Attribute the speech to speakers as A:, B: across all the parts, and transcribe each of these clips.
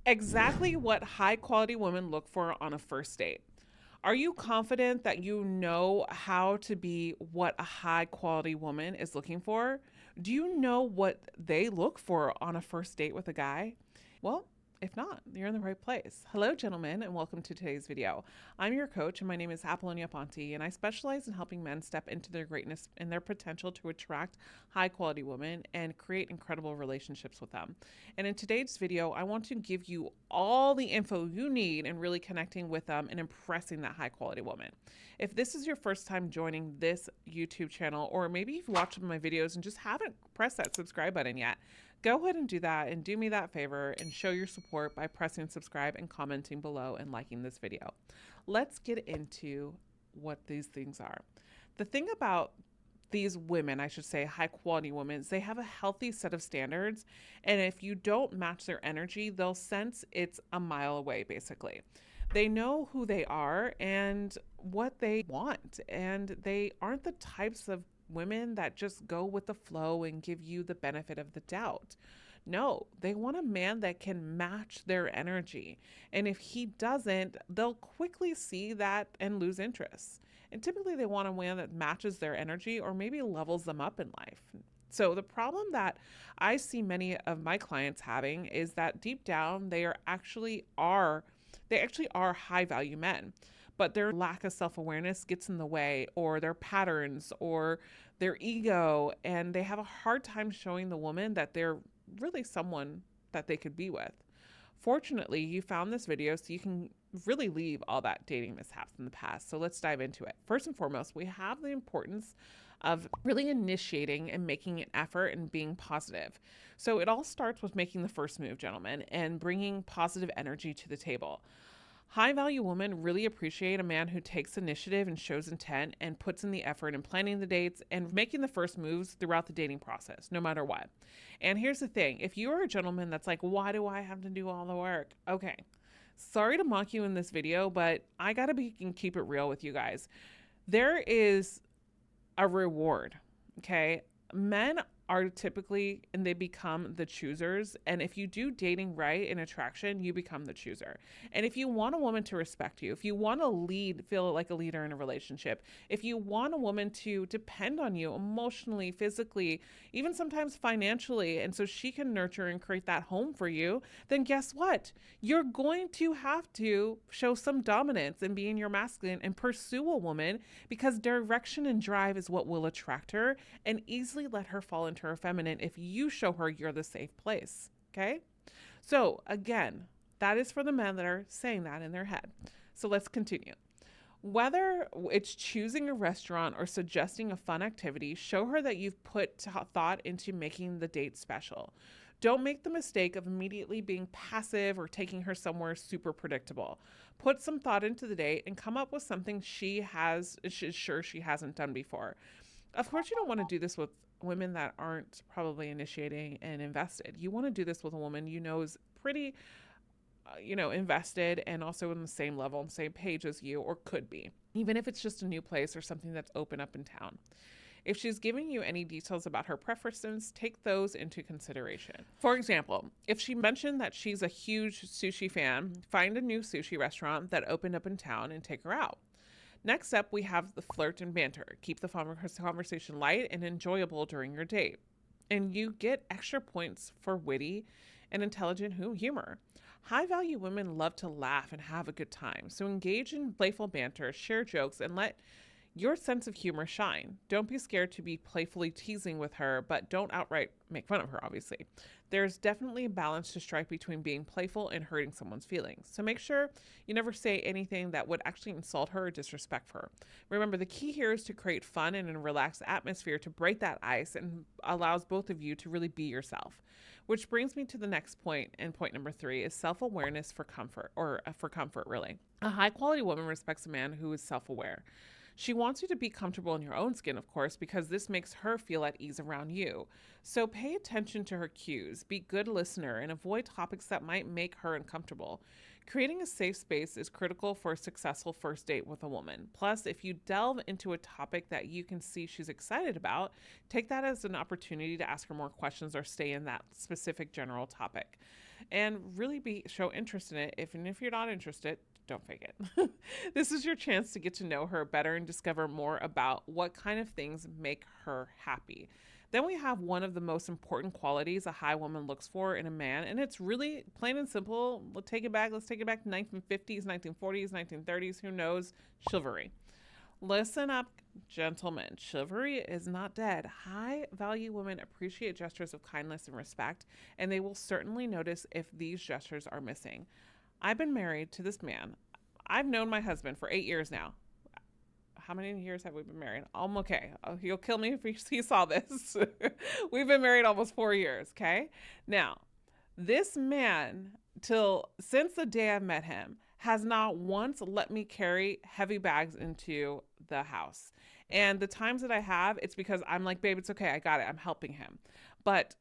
A: Exactly what high quality women look for on a first date. Are you confident that you know how to be what a high quality woman is looking for? Do you know what they look for on a first date with a guy? Well, if not, you're in the right place. Hello, gentlemen, and welcome to today's video. I'm your coach, and my name is Apollonia Ponti, and I specialize in helping men step into their greatness and their potential to attract high quality women and create incredible relationships with them. And in today's video, I want to give you all the info you need in really connecting with them and impressing that high quality woman. If this is your first time joining this YouTube channel, or maybe you've watched my videos and just haven't pressed that subscribe button yet, go ahead and do that and do me that favor and show your support by pressing subscribe and commenting below and liking this video. Let's get into what these things are. The thing about these women, I should say high quality women, is they have a healthy set of standards. And if you don't match their energy, they'll sense it's a mile away, basically. They know who they are and what they want. And they aren't the types of women that just go with the flow and give you the benefit of the doubt. No, they want a man that can match their energy. And if he doesn't, they'll quickly see that and lose interest. And typically, they want a man that matches their energy or maybe levels them up in life. So, the problem that I see many of my clients having is that deep down, they actually are high value men, but their lack of self-awareness gets in the way, or their patterns or their ego, and they have a hard time showing the woman that they're really someone that they could be with. Fortunately, you found this video so you can really leave all that dating mishaps in the past. So let's dive into it. First and foremost, we have the importance of really initiating and making an effort and being positive. So it all starts with making the first move, gentlemen, and bringing positive energy to the table. High value women really appreciate a man who takes initiative and shows intent and puts in the effort in planning the dates and making the first moves throughout the dating process, no matter what. And here's the thing, if you are a gentleman that's like, why do I have to do all the work? Okay, sorry to mock you in this video, but I gotta keep it real with you guys. There is a reward, okay? Men are typically, and they become the choosers. And if you do dating right in attraction, you become the chooser. And if you want a woman to respect you, if you want to feel like a leader in a relationship, if you want a woman to depend on you emotionally, physically, even sometimes financially, and so she can nurture and create that home for you, then guess what? You're going to have to show some dominance and be in your masculine and pursue a woman, because direction and drive is what will attract her and easily let her fall into her feminine if you show her you're the safe place. Okay? So, again, that is for the men that are saying that in their head. So, let's continue. Whether it's choosing a restaurant or suggesting a fun activity, show her that you've put thought into making the date special. Don't make the mistake of immediately being passive or taking her somewhere super predictable. Put some thought into the date and come up with something she's sure she hasn't done before. Of course, you don't want to do this with women that aren't probably initiating and invested. You want to do this with a woman you know is pretty, invested and also in the same level and same page as you, or could be, even if it's just a new place or something that's open up in town. If she's giving you any details about her preferences, take those into consideration. For example, if she mentioned that she's a huge sushi fan, find a new sushi restaurant that opened up in town and take her out. Next up, we have the flirt and banter. Keep the conversation light and enjoyable during your date. And you get extra points for witty and intelligent humor. High value women love to laugh and have a good time. So engage in playful banter, share jokes, and let your sense of humor shine. Don't be scared to be playfully teasing with her, but don't outright make fun of her, obviously. There's definitely a balance to strike between being playful and hurting someone's feelings. So make sure you never say anything that would actually insult her or disrespect her. Remember, the key here is to create fun and a relaxed atmosphere to break that ice and allows both of you to really be yourself. Which brings me to the next point, and point number 3 is self-awareness for comfort, really. A high-quality woman respects a man who is self-aware. She wants you to be comfortable in your own skin, of course, because this makes her feel at ease around you. So pay attention to her cues, be a good listener, and avoid topics that might make her uncomfortable. Creating a safe space is critical for a successful first date with a woman. Plus, if you delve into a topic that you can see she's excited about, take that as an opportunity to ask her more questions or stay in that specific general topic. and really show interest in it. If you're not interested, don't fake it. This is your chance to get to know her better and discover more about what kind of things make her happy. Then we have one of the most important qualities a high woman looks for in a man, and it's really plain and simple. Let's take it back. Let's take it back to 1950s, 1940s, 1930s. Who knows? Chivalry. Listen up, gentlemen. Chivalry is not dead. High value women appreciate gestures of kindness and respect, and they will certainly notice if these gestures are missing. I've been married to this man. I've known my husband for 8 years now. How many years have we been married? I'm okay. Oh, he'll kill me if he saw this. We've been married almost 4 years, okay? Now, this man, since the day I've met him, has not once let me carry heavy bags into the house. And the times that I have, it's because I'm like, babe, it's okay. I got it. I'm helping him. But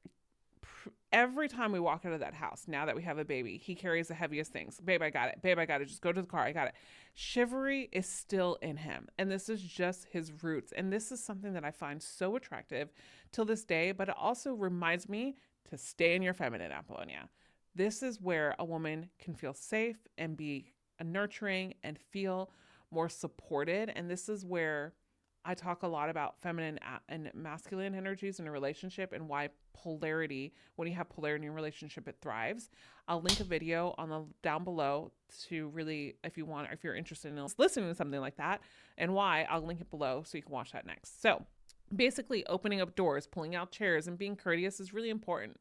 A: every time we walk out of that house, now that we have a baby, he carries the heaviest things. Babe, I got it. Babe, I got it. Just go to the car. I got it. Chivalry is still in him. And this is just his roots. And this is something that I find so attractive till this day. But it also reminds me to stay in your feminine, Apollonia. This is where a woman can feel safe and be nurturing and feel more supported. And this is where I talk a lot about feminine and masculine energies in a relationship and why polarity, when you have polarity in a relationship, it thrives. I'll link a video down below to really, if you're interested in listening to something like that and why, I'll link it below so you can watch that next. So basically opening up doors, pulling out chairs, and being courteous is really important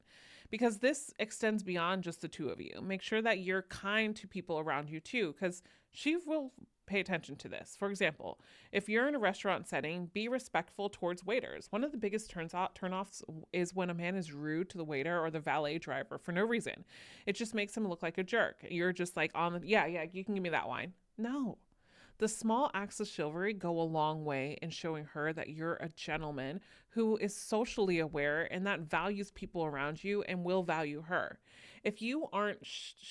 A: because this extends beyond just the two of you. Make sure that you're kind to people around you too, because she will pay attention to this. For example, if you're in a restaurant setting, be respectful towards waiters. One of the biggest turnoffs is when a man is rude to the waiter or the valet driver for no reason. It just makes him look like a jerk. You're just like, yeah, you can give me that wine. No. The small acts of chivalry go a long way in showing her that you're a gentleman who is socially aware and that values people around you and will value her. If you aren't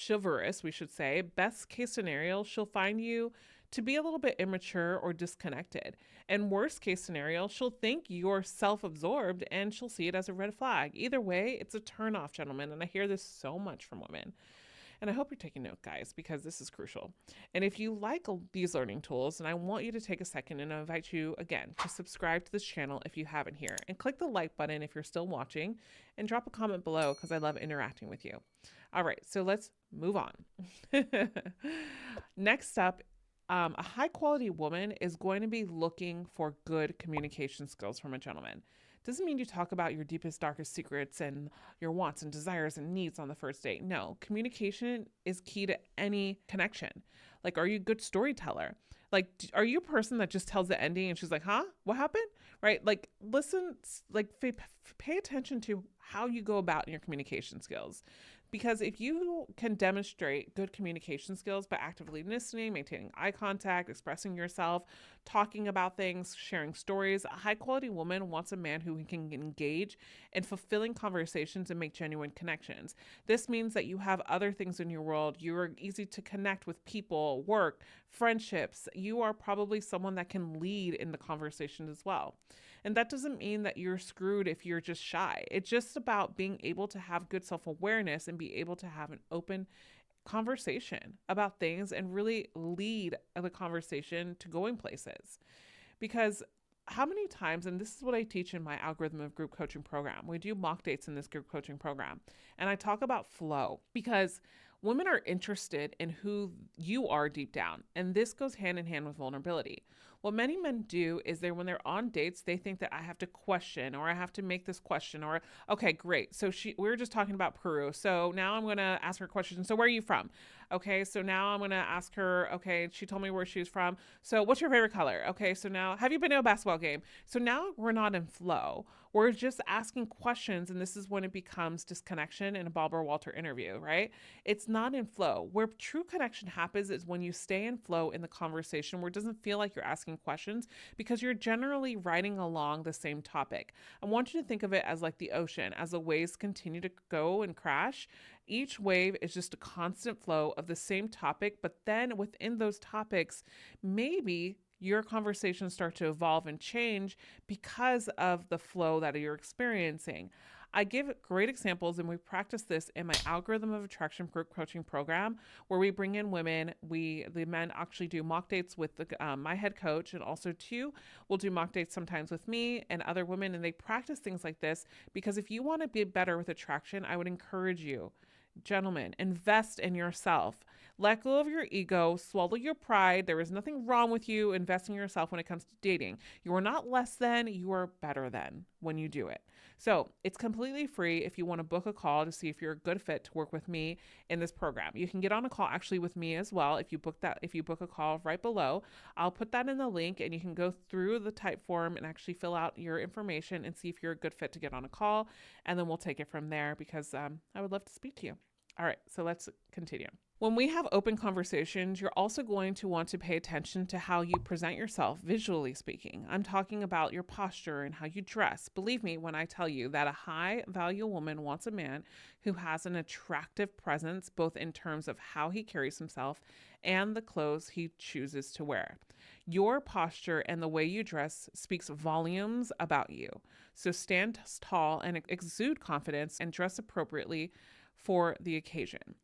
A: chivalrous, we should say, best case scenario, she'll find you to be a little bit immature or disconnected. And worst case scenario, she'll think you're self-absorbed and she'll see it as a red flag. Either way, it's a turn-off, gentlemen. And I hear this so much from women. And I hope you're taking note, guys, because this is crucial. And if you like these learning tools, then I want you to take a second and I invite you again to subscribe to this channel if you haven't here, and click the like button if you're still watching, and drop a comment below because I love interacting with you. All right, so let's move on. Next up, a high quality woman is going to be looking for good communication skills from a gentleman. Doesn't mean you talk about your deepest, darkest secrets and your wants and desires and needs on the first date. No, communication is key to any connection. Like, are you a good storyteller? Like, are you a person that just tells the ending and she's like, huh? What happened? Right? Like, listen, like pay attention to how you go about in your communication skills. Because if you can demonstrate good communication skills by actively listening, maintaining eye contact, expressing yourself, talking about things, sharing stories, a high quality woman wants a man who can engage in fulfilling conversations and make genuine connections. This means that you have other things in your world. You are easy to connect with people, work, friendships. You are probably someone that can lead in the conversation as well. And that doesn't mean that you're screwed if you're just shy. It's just about being able to have good self-awareness and be able to have an open conversation about things and really lead the conversation to going places. Because how many times, and this is what I teach in my algorithm of group coaching program, we do mock dates in this group coaching program, and I talk about flow because women are interested in who you are deep down, and this goes hand in hand with vulnerability. What many men do is when they're on dates, they think that I have to question or I have to make this question or, okay, great. So we were just talking about Peru. So now I'm going to ask her a question. So where are you from? Okay, so now I'm going to ask her, okay, she told me where she's from. So what's your favorite color? Okay, so now have you been to a basketball game? So now we're not in flow. We're just asking questions, and this is when it becomes disconnection in a Barbara Walter interview, right? It's not in flow. Where true connection happens is when you stay in flow in the conversation where it doesn't feel like you're asking questions because you're generally riding along the same topic. I want you to think of it as like the ocean. As the waves continue to go and crash, each wave is just a constant flow of the same topic, but then within those topics, maybe your conversations start to evolve and change because of the flow that you're experiencing. I give great examples, and we practice this in my Algorithm of Attraction group coaching program, where we bring in women. The men actually do mock dates with my head coach, and also we'll do mock dates sometimes with me and other women, and they practice things like this because if you want to be better with attraction, I would encourage you, gentlemen, invest in yourself. Let go of your ego, swallow your pride. There is nothing wrong with you investing in yourself when it comes to dating. You are not less than, you are better than when you do it. So it's completely free if you want to book a call to see if you're a good fit to work with me in this program. You can get on a call actually with me as well. If you book a call right below, I'll put that in the link, and you can go through the type form and actually fill out your information and see if you're a good fit to get on a call. And then we'll take it from there because I would love to speak to you. All right, so let's continue. When we have open conversations, you're also going to want to pay attention to how you present yourself, visually speaking. I'm talking about your posture and how you dress. Believe me when I tell you that a high-value woman wants a man who has an attractive presence, both in terms of how he carries himself and the clothes he chooses to wear. Your posture and the way you dress speaks volumes about you. So stand tall and exude confidence and dress appropriately for the occasion.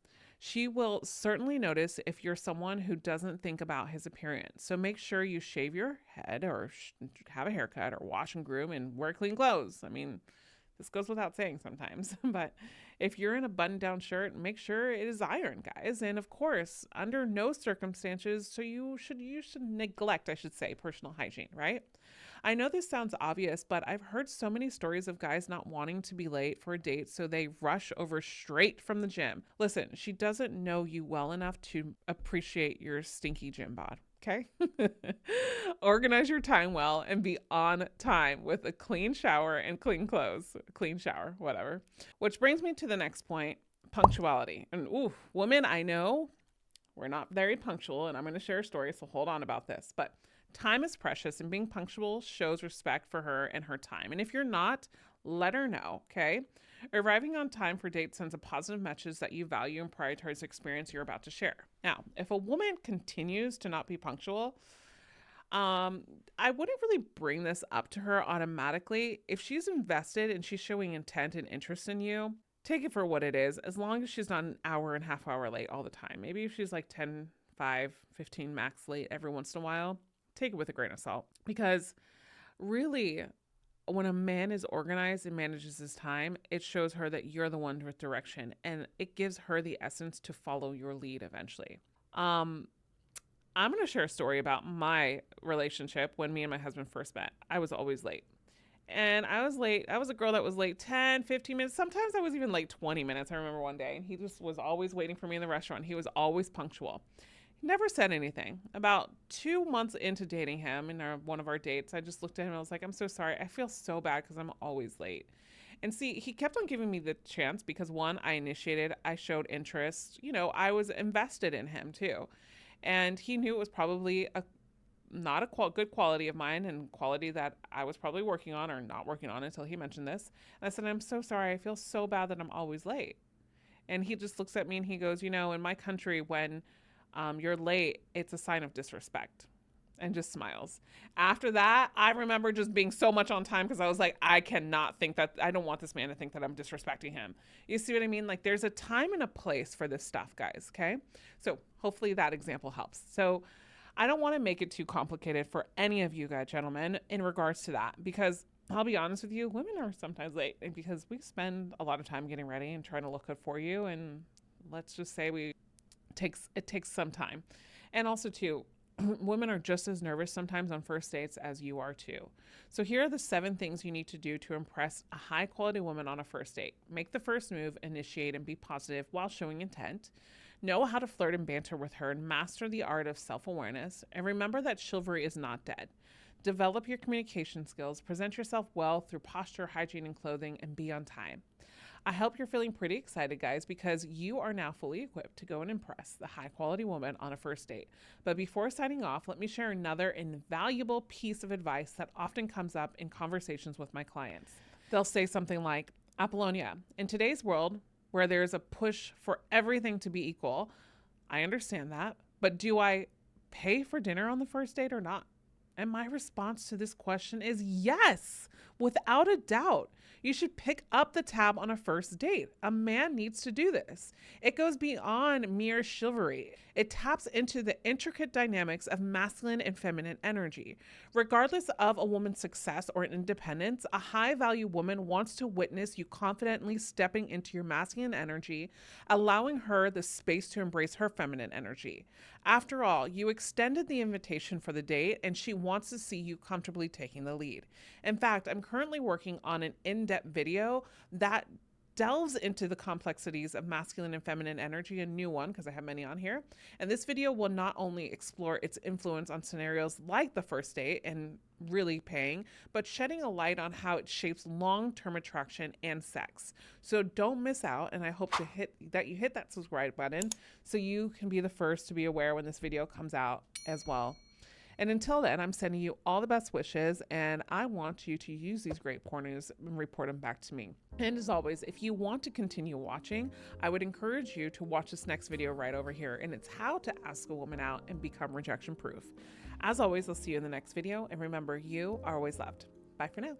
A: She will certainly notice if you're someone who doesn't think about his appearance. So make sure you shave your head or have a haircut or wash and groom and wear clean clothes. I mean, this goes without saying sometimes, but if you're in a button-down shirt, make sure it is ironed, guys. And of course, under no circumstances, so you should neglect, personal hygiene, right? I know this sounds obvious, but I've heard so many stories of guys not wanting to be late for a date, so they rush over straight from the gym. Listen, she doesn't know you well enough to appreciate your stinky gym bod. Okay? Organize your time well and be on time with a clean shower and clean clothes. Clean shower, whatever. Which brings me to the next point, punctuality. And women, I know we're not very punctual, and I'm going to share a story, so hold on about this. But time is precious, and being punctual shows respect for her and her time. And if you're not, let her know, okay? Arriving on time for dates sends a positive message that you value and prioritize the experience you're about to share. Now, if a woman continues to not be punctual, I wouldn't really bring this up to her automatically. If she's invested and she's showing intent and interest in you, take it for what it is, as long as she's not an hour and a half hour late all the time. Maybe if she's like 10, 5, 15 max late every once in a while, take it with a grain of salt. Because really, when a man is organized and manages his time, it shows her that you're the one with direction, and it gives her the essence to follow your lead eventually. I'm going to share a story about my relationship when me and my husband first met. I was always late. And I was late. I was a girl that was late 10, 15 minutes. Sometimes I was even late 20 minutes. I remember one day, and he just was always waiting for me in the restaurant. He was always punctual. He never said anything. About 2 months into dating him in one of our dates, I just looked at him and I was like, I'm so sorry. I feel so bad because I'm always late. And see, he kept on giving me the chance because one, I initiated, I showed interest. I was invested in him too. And he knew it was probably not a good quality of mine, and quality that I was probably working on or not working on until he mentioned this. And I said, I'm so sorry. I feel so bad that I'm always late. And he just looks at me and he goes, in my country, when you're late, it's a sign of disrespect, and just smiles. After that, I remember just being so much on time because I was like, I don't want this man to think that I'm disrespecting him. You see what I mean? Like, there's a time and a place for this stuff, guys. Okay. So hopefully that example helps. So I don't want to make it too complicated for any of you guys, gentlemen, in regards to that, because I'll be honest with you, women are sometimes late because we spend a lot of time getting ready and trying to look good for you. And let's just say it takes some time. And also too, women are just as nervous sometimes on first dates as you are too. So here are the 7 things you need to do to impress a high quality woman on a first date. Make the first move, initiate, and be positive while showing intent. Know how to flirt and banter with her, and master the art of self-awareness. And remember that chivalry is not dead. Develop your communication skills, present yourself well through posture, hygiene, and clothing, and be on time. I hope you're feeling pretty excited, guys, because you are now fully equipped to go and impress the high-quality woman on a first date. But before signing off, let me share another invaluable piece of advice that often comes up in conversations with my clients. They'll say something like, Apollonia, in today's world, where there's a push for everything to be equal, I understand that, but do I pay for dinner on the first date or not? And my response to this question is yes, without a doubt. You should pick up the tab on a first date. A man needs to do this. It goes beyond mere chivalry. It taps into the intricate dynamics of masculine and feminine energy. Regardless of a woman's success or independence, a high value woman wants to witness you confidently stepping into your masculine energy, allowing her the space to embrace her feminine energy. After all, you extended the invitation for the date, and she wants to see you comfortably taking the lead. In fact, I'm currently working on an in-depth video that delves into the complexities of masculine and feminine energy, a new one because I have many on here. And this video will not only explore its influence on scenarios like the first date and really paying, but shedding a light on how it shapes long-term attraction and sex. So don't miss out, and I hope to hit that subscribe button so you can be the first to be aware when this video comes out as well. And until then, I'm sending you all the best wishes, and I want you to use these great pointers and report them back to me. And as always, if you want to continue watching, I would encourage you to watch this next video right over here, and it's how to ask a woman out and become rejection proof. As always, I'll see you in the next video, and remember, you are always loved. Bye for now.